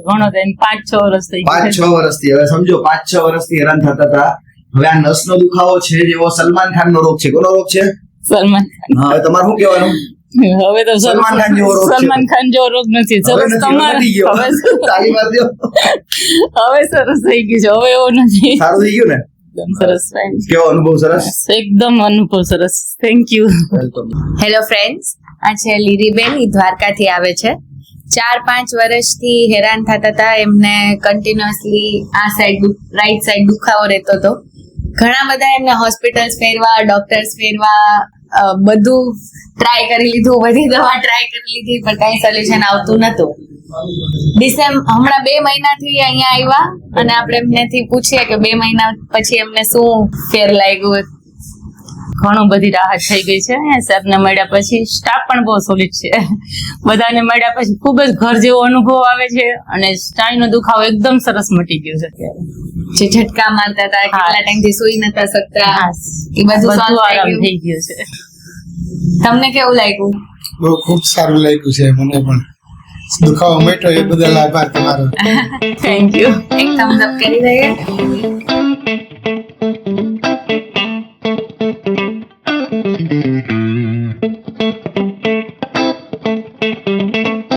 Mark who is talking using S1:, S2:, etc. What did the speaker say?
S1: ઘણો થાય 5-6 વર્ષ થઈ
S2: 5-6 વર્ષથી. હવે સમજો 5-6 વર્ષથી હેરાન થતા હતા. હવે આ નસનો દુખાવો છે જેવો સલમાન ખાન નો રોગ છે. કોનો રોગ છે?
S1: સલમાન ખાન.
S2: હવે તમારે શું કહેવાનું?
S1: હવે તો
S2: સલમાન ખાન જેવો રોગ છે.
S1: સલમાન ખાન જેવો રોગ નથી.
S2: હવે
S1: સરસ
S2: નથી,
S1: તમારે
S2: નથી ગયો. તાળી મારી દ્યો.
S1: હવે સરસ થઈ ગયું છે. હવે એવું નથી.
S2: સારું થઈ ગયું ને?
S1: એકદમ સરસ.
S2: કેવો અનુભવ? સરસ,
S1: એકદમ અનુભવ સરસ. Thank you.
S3: હેલો ફ્રેન્ડ્સ, આ છે લીરીબેન. ઈ દ્વારકાથી આવે છે. 4-5 વર્ષથી હેરાન થતા હતા. એમને કન્ટિન્યુઅસલી આ સાઈડ રાઈટ સાઈડ દુખાવો રહેતો હતો. ઘણા બધા એમને હોસ્પિટલ્સ ફેરવા, ડોક્ટર્સ ફેરવા, બધું ટ્રાય કરી લીધું, બધી દવા ટ્રાય કરી લીધી, પણ કઈ સોલ્યુશન આવતું નતું. હમણાં 2 મહિનાથી અહીંયા આવ્યા અને આપણે એમનેથી પૂછીએ કે 2 મહિના પછી એમને શું ફેર લાગ્યું.
S1: ઘણું બધી રાહત થઈ ગઈ છે. સાહેબને મળ્યા પછી સ્ટાફ પણ બહુ સોલિડ છે. બધાને મળ્યા પછી ખૂબ જ ઘર જેવો અનુભવ આવે છે અને સ્નાયુનો દુખાવો એકદમ સરસ મટી ગયો છે અત્યારે.
S3: જે ઝટકા મારતા હતા, કેટલા ટાઈમથી સુઈ નતા શકતા, એ બધું
S1: આરામ થઈ ગયું છે.
S3: તમને કેવું લાગ્યું?
S4: બહુ ખૂબ સારું લાગ્યું છે મને પણ. દુખાવો મટ્યો એ બદલ આભાર તમારો.
S1: Thank you.
S3: એક થમ્સ અપ કરી દઈએ.